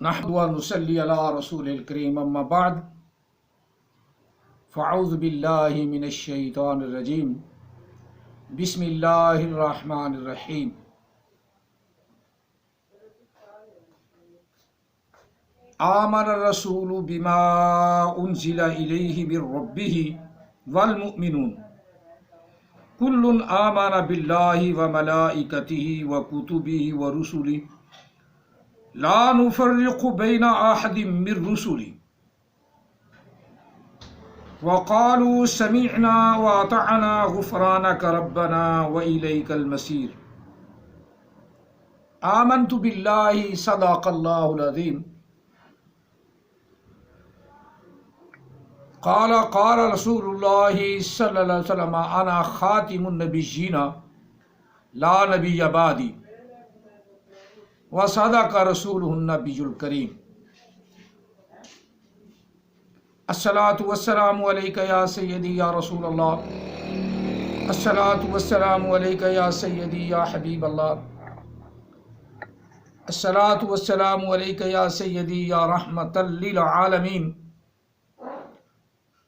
نحمد و نصلی علی رسول الکریم اما بعد فاعوذ باللہ من الشیطان الرجیم بسم اللہ الرحمن الرحیم آمن الرسول بما انزل الیہ من ربہ والمؤمنون کل آمن باللہ وملائکتہ وکتبہ ورسلہ لا نفرق بین احد من رسلہ وقالوا سمعنا واطعنا غفرانک ربنا والیک المصیر آمنت باللہ صدق اللہ العظیم قال رسول اللہ صلی اللہ علیہ وسلم انا خاتم النبیین لا نبی بعدی وصدق رسولہ النبی الکریم الصلاۃ والسلام علیک یا سیدی یا رسول اللہ الصلاۃ والسلام علیک یا سیدی یا حبیب اللہ الصلاۃ والسلام علیک یا سیدی یا رحمۃ للعالمین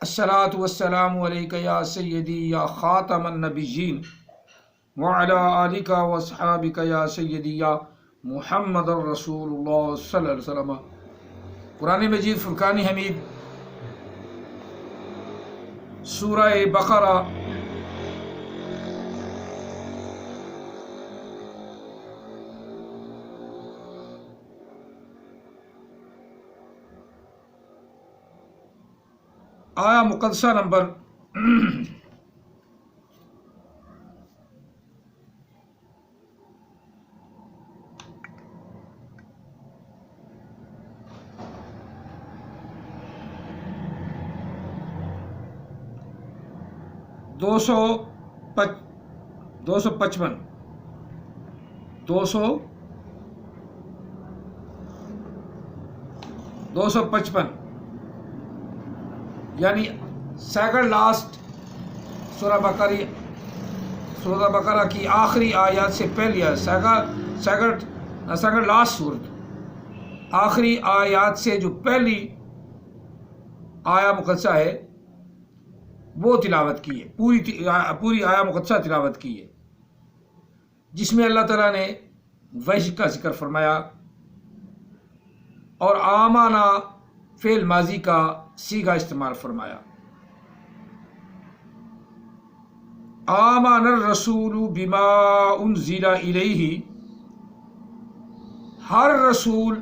الصلاۃ والسلام علیک یا سیدی یا خاتم النبیین وعلی آلک واصحابک یا سیدی یا محمد الرسول اللہ صلی اللہ علیہ وسلم۔ قرآن مجید فرقان حمید سورہ بقرہ آیا مقدسہ نمبر 255 یعنی سیکنڈ لاسٹ سورہ بقرہ کی آخری آیات سے پہلی سیکنڈ لاسٹ سورت آخری آیات سے جو پہلی آیا مقدسہ ہے وہ تلاوت کی ہے، پوری آیا مقدسہ تلاوت کی ہے، جس میں اللہ تعالیٰ نے وحی کا ذکر فرمایا اور آمانہ فعل ماضی کا صیغہ استعمال فرمایا۔ آمن الرسول بما انزل الیہ، ہر رسول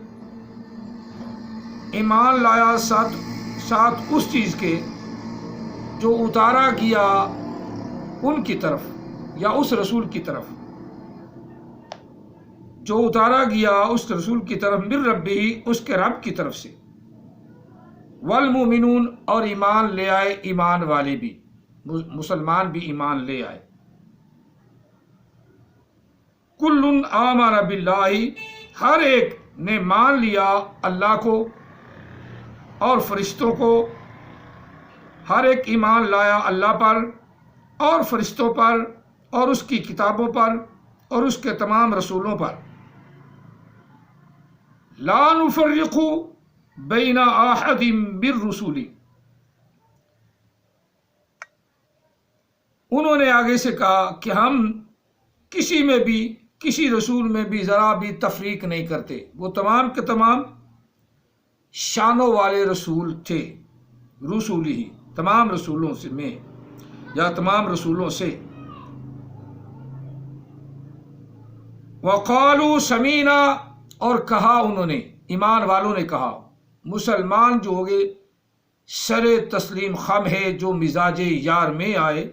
ایمان لایا ساتھ اس چیز کے جو اتارا گیا ان کی طرف یا اس رسول کی طرف، جو اتارا گیا اس رسول کی طرف، من ربہ اس کے رب کی طرف سے، والمؤمنون اور ایمان لے آئے، ایمان والے بھی، مسلمان بھی ایمان لے آئے۔ کل آمن باللہ، ہر ایک نے مان لیا اللہ کو اور فرشتوں کو، ہر ایک ایمان لایا اللہ پر اور فرشتوں پر اور اس کی کتابوں پر اور اس کے تمام رسولوں پر۔ لا نفرق بین احد من رسلہ، انہوں نے آگے سے کہا کہ ہم کسی رسول میں بھی ذرا بھی تفریق نہیں کرتے، وہ تمام کے تمام شانوں والے رسول تھے، رسول ہی تمام رسولوں سے میں یا تمام رسولوں سے۔ وقالوا سمینا، اور کہا انہوں نے، ایمان والوں نے کہا، مسلمان جو ہوگے سر تسلیم خم ہے، جو مزاج یار میں آئے۔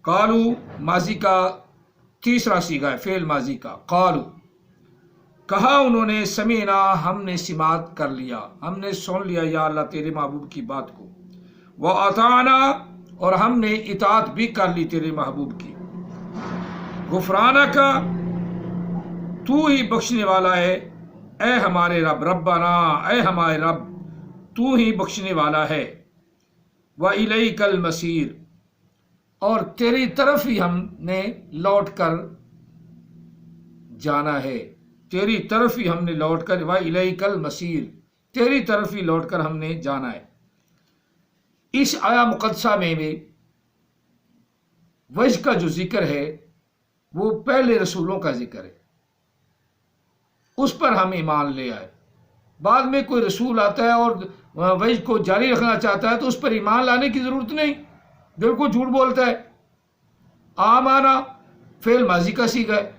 قالو ماضی کا تیسرا صیغہ ہے، فعل ماضی کا، قالو کہا انہوں نے، سمینا ہم نے سماعت کر لیا، ہم نے سن لیا یا اللہ تیرے محبوب کی بات کو، وَأَطَعْنَا اور ہم نے اطاعت بھی کر لی تیرے محبوب کی، غفرانک تو ہی بخشنے والا ہے، اے ہمارے رب، ربنا اے ہمارے رب تو ہی بخشنے والا ہے، وَإِلَيْكَ الْمَصِيرُ اور تیری طرف ہی ہم نے لوٹ کر جانا ہے، تیری طرف ہی ہم نے لوٹ کر، وَإِلَيْكَ الْمَصِيرُ، تیری طرف ہی لوٹ کر ہم نے جانا ہے۔ اس آیا مقدسہ میں بھی وحی کا جو ذکر ہے وہ پہلے رسولوں کا ذکر ہے، اس پر ہم ایمان لے آئے۔ بعد میں کوئی رسول آتا ہے اور وحی کو جاری رکھنا چاہتا ہے تو اس پر ایمان لانے کی ضرورت نہیں، بالکل جھوٹ بولتا ہے۔ آمانا فعل ماضی کا صیغہ ہے،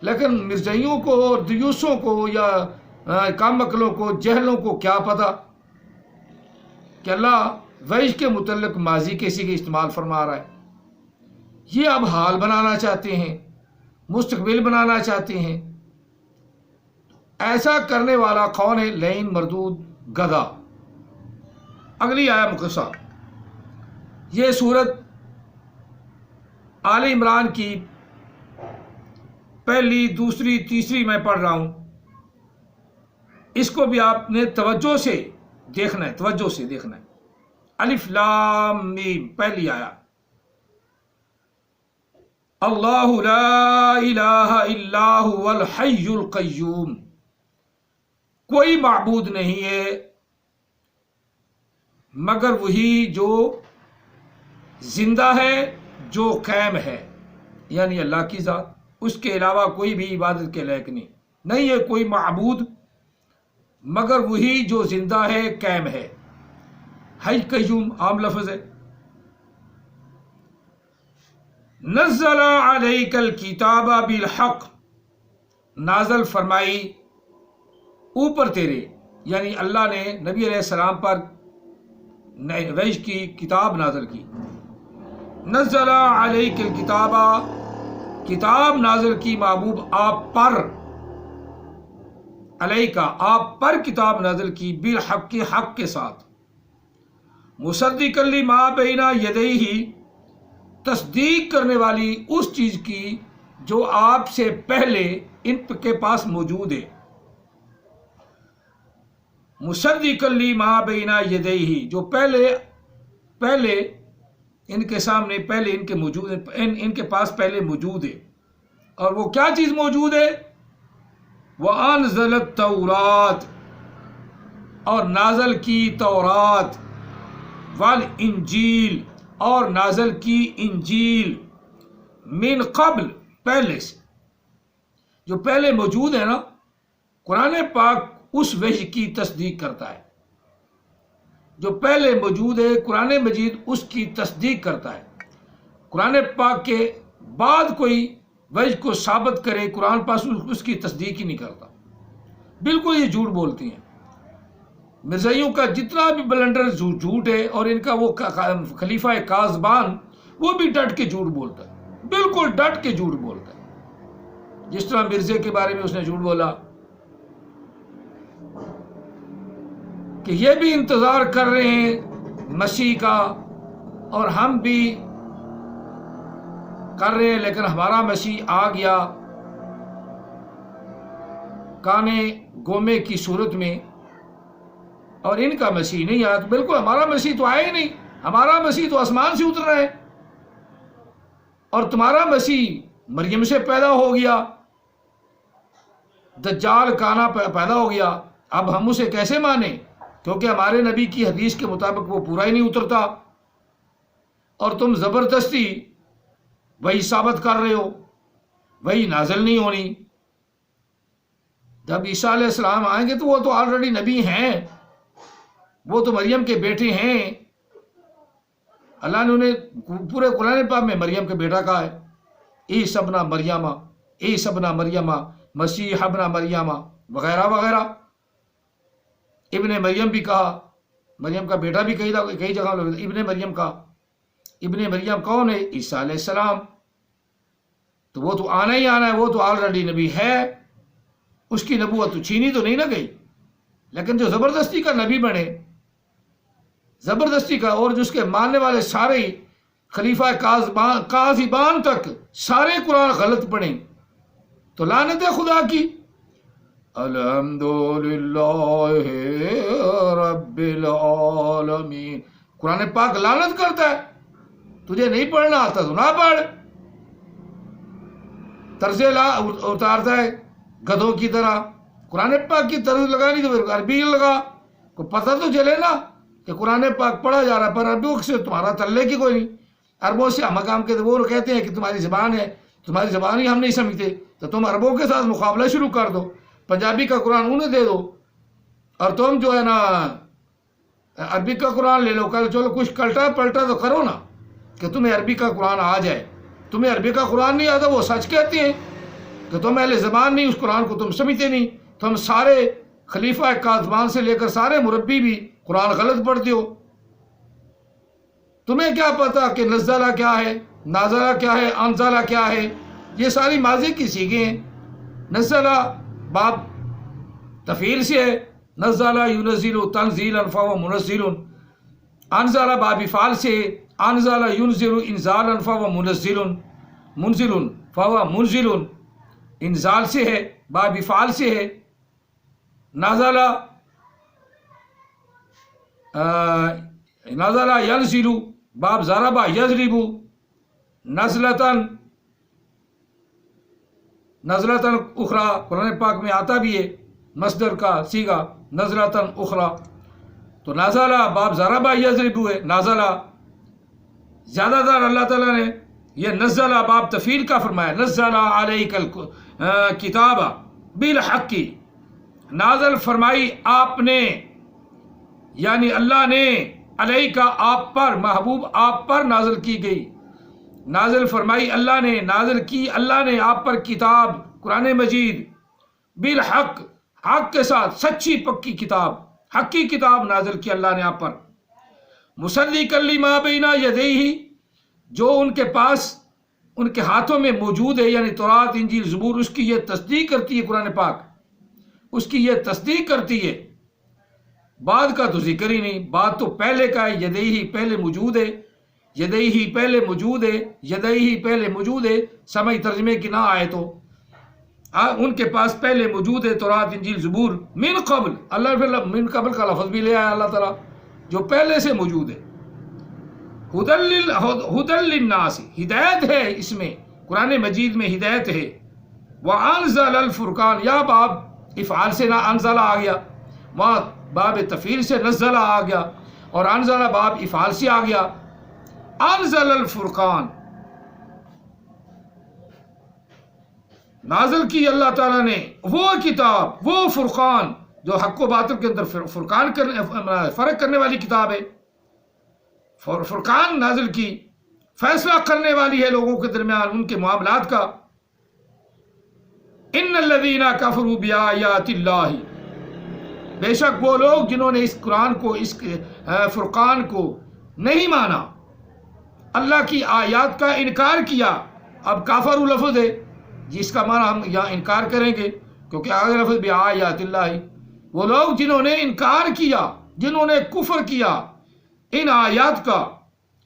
لیکن مرزائیوں کو اور دیوسوں کو یا کام عقلوں کو، جہلوں کو کیا پتا کہ اللہ وحی کے متعلق ماضی کے صیغے استعمال فرما رہا ہے۔ یہ اب حال بنانا چاہتے ہیں، مستقبل بنانا چاہتے ہیں۔ ایسا کرنے والا کون ہے؟ لعین، مردود، گدھا۔ اگلی آیا مقدسہ، یہ سورت آل عمران کی پہلی، دوسری، تیسری میں پڑھ رہا ہوں، اس کو بھی آپ نے توجہ سے دیکھنا ہے، توجہ سے دیکھنا ہے۔ الف لام میم، پہلی آیا، اللہ لا الہ الا هو الحی القیوم، کوئی معبود نہیں ہے مگر وہی جو زندہ ہے، جو قائم ہے، یعنی اللہ کی ذات، اس کے علاوہ کوئی بھی عبادت کے لائق نہیں ہے کوئی معبود مگر وہی جو زندہ ہے، قائم ہے۔ حی قیوم عام لفظ ہے۔ نزل علیک الکتاب بالحق، نازل فرمائی اوپر تیرے، یعنی اللہ نے نبی علیہ السلام پر وحی کی کتاب نازل کی۔ نزل علیک الکتاب، کتاب نازل کی محبوب آپ پر، علیکہ آپ پر کتاب نازل کی، بالحق کے حق کے ساتھ، مصدقا لما بین یدیہ، تصدیق کرنے والی اس چیز کی جو آپ سے پہلے ان کے پاس موجود ہے۔ مصدقا لما بین یدیہ، جو پہلے ان کے سامنے، پہلے ان کے موجود، ان کے پاس پہلے موجود ہے۔ اور وہ کیا چیز موجود ہے؟ وَأَنزَلَ التَّوْرَاتَ، اور نازل کی تورات، وَالْإِنجِيلَ، اور نازل کی انجیل، من قبل، پہلے سے، جو پہلے موجود ہے نا۔ قرآن پاک اس وحی کی تصدیق کرتا ہے جو پہلے موجود ہے، قرآن مجید اس کی تصدیق کرتا ہے۔ قرآن پاک کے بعد کوئی وحی کو ثابت کرے، قرآن پاک اس کی تصدیق ہی نہیں کرتا، بالکل یہ جھوٹ بولتی ہیں۔ مرزائیوں کا جتنا بھی بلنڈر جھوٹ ہے، اور ان کا وہ خلیفہ کاذبان، وہ بھی ڈٹ کے جھوٹ بولتا ہے، بالکل ڈٹ کے جھوٹ بولتا ہے۔ جس طرح مرزے کے بارے میں اس نے جھوٹ بولا کہ یہ بھی انتظار کر رہے ہیں مسیح کا، اور ہم بھی کر رہے ہیں، لیکن ہمارا مسیح آ گیا کانے گومے کی صورت میں، اور ان کا مسیح نہیں آیا۔ تو بالکل ہمارا مسیح تو آیا ہی نہیں، ہمارا مسیح تو آسمان سے اتر رہا ہے، اور تمہارا مسیح مریم سے پیدا ہو گیا، دجال کانا پیدا ہو گیا۔ اب ہم اسے کیسے مانیں؟ کیونکہ ہمارے نبی کی حدیث کے مطابق وہ پورا ہی نہیں اترتا، اور تم زبردستی وہی ثابت کر رہے ہو وہی نازل نہیں ہونی۔ جب عیسیٰ علیہ السلام آئیں گے تو وہ تو آلریڈی نبی ہیں، وہ تو مریم کے بیٹے ہیں۔ اللہ نے انہیں پورے قرآن پاک میں مریم کے بیٹا کہا ہے، عیسی ابن مریم، عیسی ابن مریم، مسیح ابن مریم، وغیرہ وغیرہ۔ ابن مریم بھی کہا، مریم کا بیٹا بھی کئی جگہ ابن مریم کا۔ ابن مریم کون ہے؟ عیسیٰ علیہ السلام۔ تو وہ تو آنا ہی آنا ہے، وہ تو آلریڈی نبی ہے، اس کی نبوت تو چھینی تو نہیں نہ گئی۔ لیکن جو زبردستی کا نبی بنے، زبردستی کا، اور جس کے ماننے والے سارے خلیفہ کاذبان تک سارے قرآن غلط پڑھیں، تو لعنت ہے خدا کی۔ الحمدللہ رب العالمین، قرآن پاک لعنت کرتا ہے۔ تجھے نہیں پڑھنا آتا تو نہ پڑھ، طرز اتارتا ہے گدھوں کی طرح. قرآن پاک کی طرز لگانی تو پھر عربی لگا, کو پتہ تو چلے نا کہ قرآن پاک پڑھا جا رہا, پر عربوں سے تمہارا تلے کی کوئی نہیں. عربوں سے ہم کام کے وہ کہتے ہیں کہ تمہاری زبان ہے, تمہاری زبان ہی ہم نہیں سمجھتے, تو تم عربوں کے ساتھ مقابلہ شروع کر دو, پنجابی کا قرآن انہیں دے دو, اور تم جو ہے نا عربی کا قرآن لے لو. کل چلو کچھ کلٹا پلٹا تو کرو نا کہ تمہیں عربی کا قرآن آ جائے. تمہیں عربی کا قرآن نہیں آتا, وہ سچ کہتے ہیں کہ تم اہل زبان نہیں, اس قرآن کو تم سمجھتے نہیں. تم سارے خلیفہ کاظمان سے لے کر سارے مربی بھی قرآن غلط پڑھتے ہو. تمہیں کیا پتا کہ نزلہ کیا ہے, نازلہ کیا ہے, انزلہ کیا ہے؟ یہ ساری ماضی کی صیغے ہیں. نزلہ باب تفعیل سے ہے, نزلہ ینزل تنزیلا فهو منزل. انزل باب افعال سے, انزل ینزل انزالا فهو منزل. منزل فهو منزل انزال سے ہے, باب افعال سے ہے. نازلہ نازلہ ینزل باب ضرب یضرب. نزلتاً نزلتاً اخرى قرآن پاک میں آتا بھی ہے مصدر کا صیغہ نزلتاً اخرى. تو نازلہ باب ضرب یضرب ہے. نازلہ زیادہ تر اللہ تعالیٰ نے یہ نزلہ باب تفعیل کا فرمایا. نزل علیک الکتاب بالحق, نازل فرمائی آپ نے, یعنی اللہ نے, علیہ کا آپ پر, محبوب آپ پر نازل کی گئی. نازل فرمائی اللہ نے, نازل کی اللہ نے آپ پر کتاب قرآن مجید, بالحق حق کے ساتھ, سچی پکی کتاب, حقی کتاب نازل کی اللہ نے آپ پر. مصدقا لما بین یدیہ, جو ان کے پاس ان کے ہاتھوں میں موجود ہے, یعنی تورات انجیل زبور, اس کی یہ تصدیق کرتی ہے قرآن پاک, اس کی یہ تصدیق کرتی ہے. بعد کا تو ذکر ہی نہیں, بعد تو پہلے کا ہے. یدیہ پہلے موجود ہے, یدیہ پہلے موجود ہے, یدیہ پہلے موجود ہے. سمجھ ترجمے کی نہ آئے تو ان کے پاس پہلے موجود ہے تورات انجیل زبور. من قبل, اللہ من قبل کا لفظ بھی لے آیا اللہ تعالیٰ, جو پہلے سے موجود ہے. ہدی للناس, ہدایت ہے اس میں, قرآن مجید میں ہدایت ہے. وانزل الفرقان, یا باب افعال سے نہ انزلہ آ گیا, وہاں باب تفعیل سے نزلہ آ گیا, اور انزلہ باب افعال سے آ گیا. انزل الفرقان, نازل کی اللہ تعالیٰ نے وہ کتاب, وہ فرقان جو حق و باطل کے اندر فرقان فرق کرنے والی کتاب ہے. فرقان نازل کی, فیصلہ کرنے والی ہے لوگوں کے درمیان ان کے معاملات کا. ان الذین کفروا بآیات اللہ, بے شک وہ لوگ جنہوں نے اس قرآن کو, اس فرقان کو نہیں مانا, اللہ کی آیات کا انکار کیا. اب کافر لفظ ہے جس کا معنی ہم یہاں انکار کریں گے, کیونکہ آگے لفظ بآیات اللہ, وہ لوگ جنہوں نے انکار کیا, جنہوں نے کفر کیا ان آیات کا,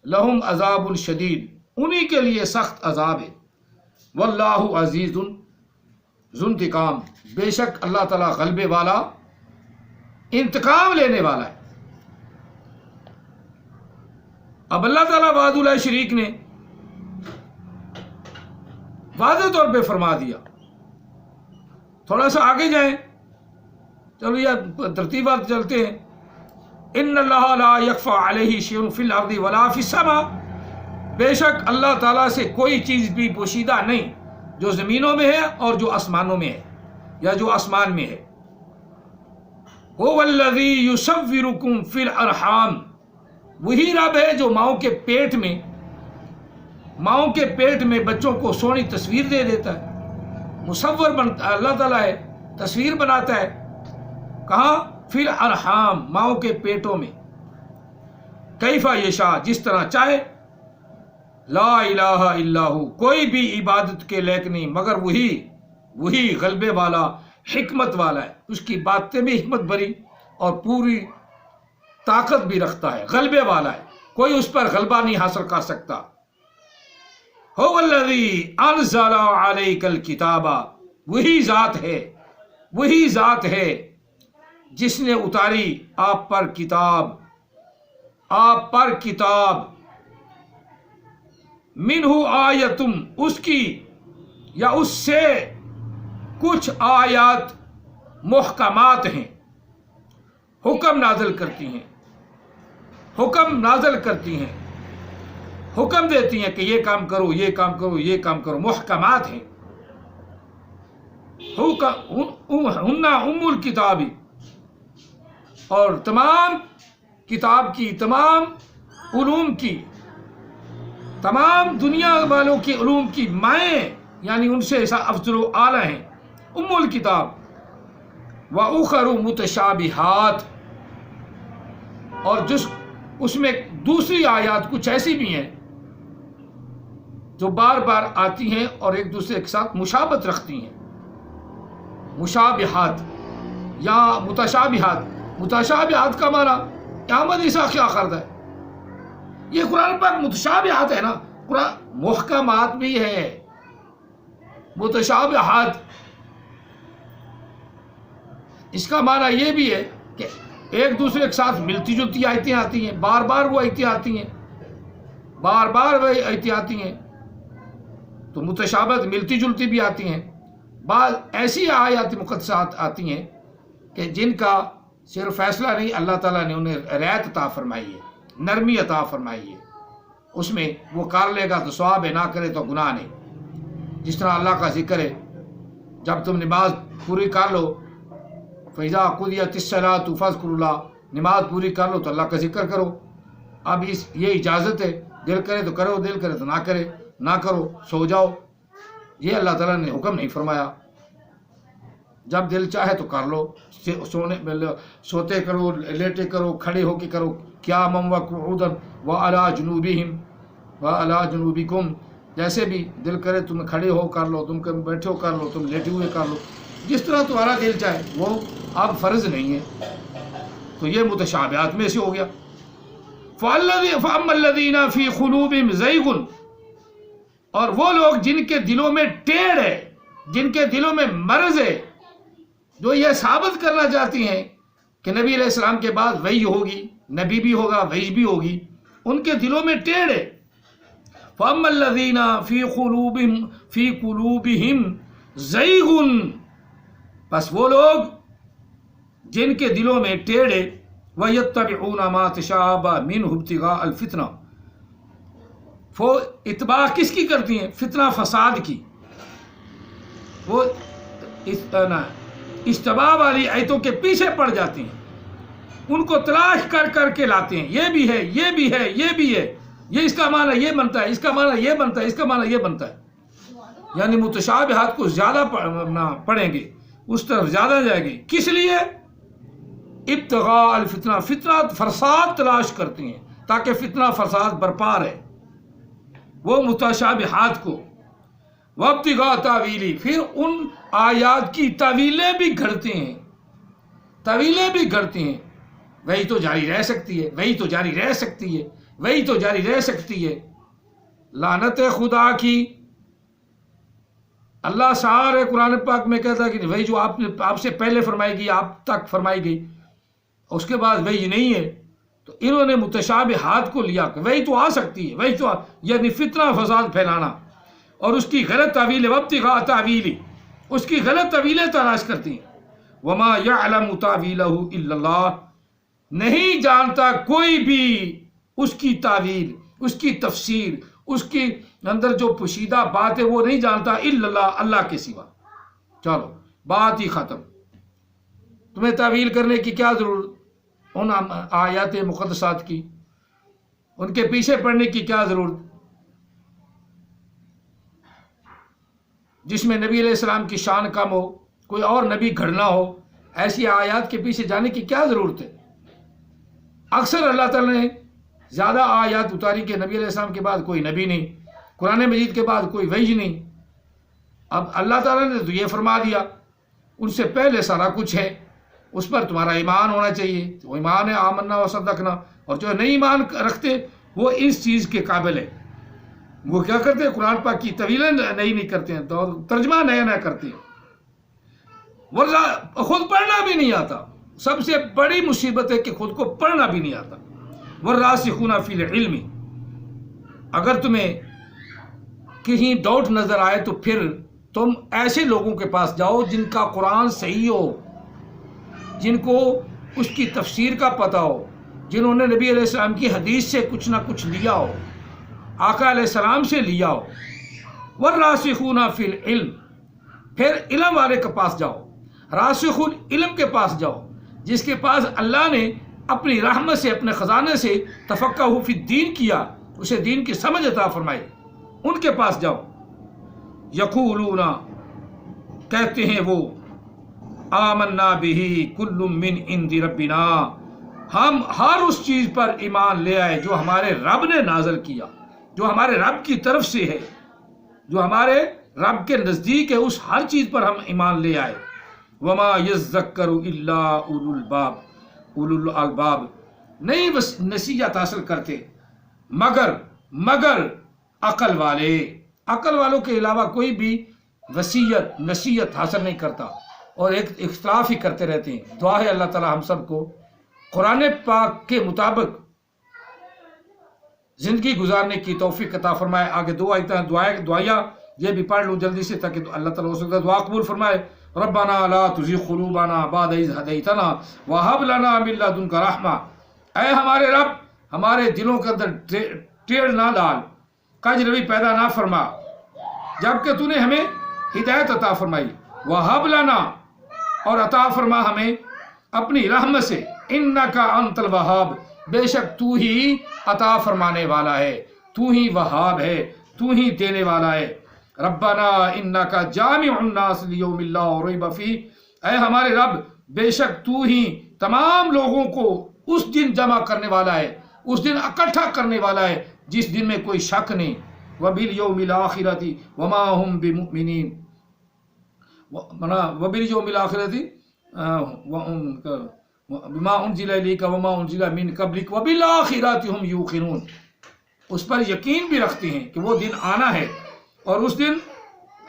لہم عذاب شدید, انہی کے لیے سخت عذاب ہے. واللہ عزیز ذو انتقام, بے شک اللہ تعالیٰ غلبے والا, انتقام لینے والا ہے. اب اللہ تعالیٰ وحدہ لا شریک نے واضح طور پہ فرما دیا. تھوڑا سا آگے جائیں, چلو یہ ترتیبات چلتے ہیں. ان اللہ لا یخفی علیہ شیء فی الارض ولا فی السماء, بے شک اللہ تعالیٰ سے کوئی چیز بھی پوشیدہ نہیں جو زمینوں میں ہے اور جو آسمانوں میں ہے, یا جو آسمان میں ہے. هو الذی یصورکم فی الارحام, وہی رب ہے جو ماؤں کے پیٹ میں بچوں کو سونی تصویر دے دیتا ہے. مصور بنتا اللہ تعالیٰ ہے, تصویر بناتا ہے. کہاں؟ فی الارحام, ماؤں کے پیٹوں میں. کیف یشاء, جس طرح چاہے. لا الہ الا ہو, کوئی بھی عبادت کے لائق نہیں مگر وہی غلبے والا, حکمت والا ہے. اس کی باتیں بھی حکمت بری اور پوری طاقت بھی رکھتا ہے, غلبے والا ہے, کوئی اس پر غلبہ نہیں حاصل کر سکتا. هو الذی انزل علیک الکتاب, وہی ذات ہے جس نے اتاری آپ پر کتاب. منہ آیتم, اس کی یا اس سے کچھ آیات محکمات ہیں، حکم نازل کرتی ہیں، حکم نازل کرتی ہیں، حکم دیتی ہیں کہ یہ کام کرو، یہ کام کرو، یہ کام کرو، محکمات ہیں۔ ہن ام الکتاب، اور تمام کتاب کی، تمام علوم کی، تمام دنیا والوں کی علوم کی مائیں، یعنی ان سے افضل و اعلیٰ ہیں ام الکتاب۔ وَأُخَرُ مُتَشَابِهَاتٌ، اور اس میں دوسری آیات کچھ ایسی بھی ہیں جو بار بار آتی ہیں اور ایک دوسرے کے ساتھ مشابہت رکھتی ہیں۔ مشابہات یا متشابہات، متشابہات کا معنی احمد عیسیٰ کیا کرتا ہے؟ یہ قرآن پاک متشابہات ہے نا، قرآن محکمات بھی ہے، متشابہات اس کا معنی یہ بھی ہے کہ ایک دوسرے کے ساتھ ملتی جلتی آیتیں آتی ہیں، بار بار وہ آیتیں آتی ہیں، بار بار وہ آیتیں آتی ہیں، تو متشابہت ملتی جلتی بھی آتی ہیں۔ بعض ایسی آیات مقدسات آتی ہیں کہ جن کا صرف فیصلہ نہیں، اللہ تعالیٰ نے انہیں رعایت عطا فرمائی ہے، نرمی عطا فرمائی ہے، اس میں وہ کر لے گا تو ثواب ہے، نہ کرے تو گناہ نہیں۔ جس طرح اللہ کا ذکر ہے، جب تم نماز پوری کر لو، فَإِذَا قُضِيَتِ الصَّلَاةُ فَاذْكُرُوا اللَّهَ، نماز پوری کر لو تو اللہ کا ذکر کرو۔ اب یہ اجازت ہے، دل کرے تو کرو، دل کرے تو نہ کرے، نہ کرو، سو جاؤ، یہ اللہ تعالیٰ نے حکم نہیں فرمایا۔ جب دل چاہے تو کر لو، سوتے کرو، لیٹے کرو، کھڑے ہو کے کرو، قیامًا وقعودا وعلی جنوبہم وعلی جنوبکم، جیسے بھی دل کرے تم کھڑے ہو کر لو، تم بیٹھے ہو کر لو، تم لیٹے ہوئے کر لو، جس طرح تمہارا دل چاہے، وہ اب فرض نہیں ہے۔ تو یہ متشابہات میں سے ہو گیا۔ فَأَمَّا الَّذِينَ فِي قُلُوبِهِمْ زَيْغٌ، اور وہ لوگ جن کے دلوں میں ٹیڑھ ہے، جن کے دلوں میں مرض ہے، جو یہ ثابت کرنا چاہتی ہیں کہ نبی علیہ السلام کے بعد وحی ہوگی، نبی بھی ہوگا، وحی بھی ہوگی، ان کے دلوں میں ٹیڑھ ہے۔ فَأَمَّا الَّذِينَ فِي قُلُوبِهِمْ زَيْغٌ، بس وہ لوگ جن کے دلوں میں ٹیڑھ ہے، وَيَتَّبِعُونَ مَا تَشَابَهَ مِنْهُ ابْتِغَاءَ الْفِتْنَةِ، وہ اتباع کس کی کرتی ہیں؟ فتنہ فساد کی۔ وہ اشتباہ والی آیتوں کے پیچھے پڑ جاتی ہیں، ان کو تلاش کر کر کے لاتے ہیں، یہ بھی ہے، یہ بھی ہے، یہ بھی ہے، یہ اس کا معنی یہ بنتا ہے، اس کا معنی یہ بنتا ہے، اس کا معنی یہ بنتا ہے، یعنی متشابہات کو زیادہ پڑھیں گے، اس طرف زیادہ جائیں گے۔ کس لیے؟ ابتغاء الفتنہ، فتنہ فساد تلاش کرتی ہیں تاکہ فتنہ فساد برپا رہے، وہ متشابہات کو۔ وابتغاء تاویلی، پھر ان آیات کی تعویلیں بھی گھڑتے ہیں، تعویلیں بھی گھڑتے ہیں، وہی تو جاری رہ سکتی ہے، وہی تو جاری رہ سکتی ہے، وہی تو جاری رہ سکتی ہے۔ لعنت خدا کی، اللہ سارے قرآن پاک میں کہتا ہے کہ وہی جو آپ سے پہلے فرمائی گئی، آپ تک فرمائی گئی، اس کے بعد وہی نہیں ہے، تو انہوں نے متشابہات کو لیا کہ وہی تو آ سکتی ہے، وہی تو یعنی فتنہ فساد پھیلانا، اور اس کی غلط تعویل، وابتغاء تاویلی، اس کی غلط تعویلیں تلاش کرتی ہیں۔ وما یعلم تاویلہ الا اللہ، نہیں جانتا کوئی بھی اس کی تعویل، اس کی تفسیر، اس کی اندر جو پوشیدہ بات ہے وہ نہیں جانتا الا اللہ، اللہ کے سوا۔ چلو بات ہی ختم، تمہیں تعویل کرنے کی کیا ضرورت ان آیات مقدسات کی، ان کے پیچھے پڑنے کی کیا ضرورت، جس میں نبی علیہ السلام کی شان کم ہو، کوئی اور نبی گھڑنا ہو، ایسی آیات کے پیچھے جانے کی کیا ضرورت ہے؟ اکثر اللہ تعالیٰ نے زیادہ آیات اتاری کہ نبی علیہ السلام کے بعد کوئی نبی نہیں، قرآن مجید کے بعد کوئی وحی نہیں۔ اب اللہ تعالیٰ نے تو یہ فرما دیا ان سے پہلے سارا کچھ ہے، اس پر تمہارا ایمان ہونا چاہیے، وہ ایمان ہے، آمنا و صدقنا، اور جو نہیں ایمان رکھتے وہ اس چیز کے قابل ہے، وہ کیا کرتے ہیں؟ قرآن پاک کی طویلیں نہیں کرتے ہیں، تو ترجمہ نیا نیا کرتے ہیں، ورنہ خود پڑھنا بھی نہیں آتا۔ سب سے بڑی مصیبت ہے کہ خود کو پڑھنا بھی نہیں آتا۔ والراسخون فی العلم، اگر تمہیں کہیں ڈاؤٹ نظر آئے تو پھر تم ایسے لوگوں کے پاس جاؤ جن کا قرآن صحیح ہو، جن کو اس کی تفسیر کا پتہ ہو، جنہوں نے نبی علیہ السلام کی حدیث سے کچھ نہ کچھ لیا ہو، آقا علیہ السلام سے لیا ہو۔ والراسخون فی العلم، پھر علم والے کے پاس جاؤ، راسخ العلم کے پاس جاؤ، جس کے پاس اللہ نے اپنی رحمت سے، اپنے خزانے سے تفقہ فی الدین کیا، اسے دین کی سمجھ عطا فرمائی، ان کے پاس جاؤ۔ یقولون، کہتے ہیں وہ، آمنا بہ کل من عند ربنا، ہم ہر اس چیز پر ایمان لے آئے جو ہمارے رب نے نازل کیا، جو ہمارے رب کی طرف سے ہے، جو ہمارے رب کے نزدیک ہے، اس ہر چیز پر ہم ایمان لے آئے۔ وما یذکر الا اولو الالباب، نہیں بس نصیحت حاصل کرتے مگر عقل والے، عقل والوں کے علاوہ کوئی بھی نصیحت حاصل نہیں کرتا، اور ایک اختلاف ہی کرتے رہتے ہیں۔ دعا ہے اللہ تعالی ہم سب کو قرآن پاک کے مطابق زندگی گزارنے کی توفیق عطا فرمائے۔ آگے دو آیتیں دعائیہ یہ بھی پڑھ لوں جلدی سے تاکہ اللہ تعالیٰ ہو سکتا ہے دعا قبول فرمائے۔ ربنا لا تزغ قلوبنا بعد اذ ہدیتنا وہب لنا من لدنک رحمہ، اے ہمارے رب ہمارے دلوں کے اندر ٹیڑھ نہ ڈال، کج روی پیدا نہ فرما جبکہ تو نے ہمیں ہدایت عطا فرمائی۔ وہب لنا، اور عطا فرما ہمیں اپنی رحمت سے، انک انت الوہاب، بے شک تو ہی عطا فرمانے والا ہے، تو ہی وہاب ہے، تو ہی دینے والا ہے۔ ربنا انک جامع الناس لیوم لا ریب فیہ، اے ہمارے رب بے شک تو ہی تمام لوگوں کو اس دن جمع کرنے والا ہے، اس دن اکٹھا کرنے والا ہے جس دن میں کوئی شک نہیں۔ وبالیوم الآخرۃ وما هم بمؤمنین، وبالیوم الآخرۃ بما انزل الیک وما انزل من قبلک وبالآخرۃ هم یوقنون، اس پر یقین بھی رکھتے ہیں کہ وہ دن آنا ہے، اور اس دن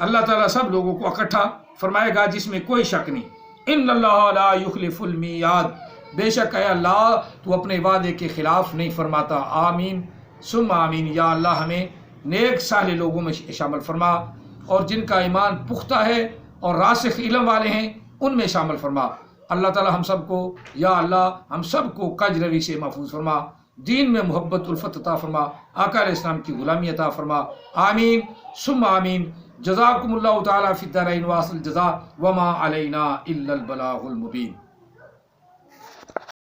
اللہ تعالیٰ سب لوگوں کو اکٹھا فرمائے گا جس میں کوئی شک نہیں۔ ان اللہ لا یخلف المیعاد، بے شک اے اللہ تو اپنے وعدے کے خلاف نہیں فرماتا۔ آمین ثم آمین۔ یا اللہ ہمیں نیک صالح لوگوں میں شامل فرما، اور جن کا ایمان پختہ ہے اور راسخ علم والے ہیں ان میں شامل فرما۔ اللہ تعالیٰ ہم سب کو، یا اللہ ہم سب کو کج روی سے محفوظ فرما، دین میں محبت الفت عطا فرما، آقا علیہ السلام کی غلامی عطا فرما۔ آمین ثم آمین۔ جزاکم اللہ تعالیٰ فی الدارین واصل الجزاء، وما علینا الا البلاغ المبین۔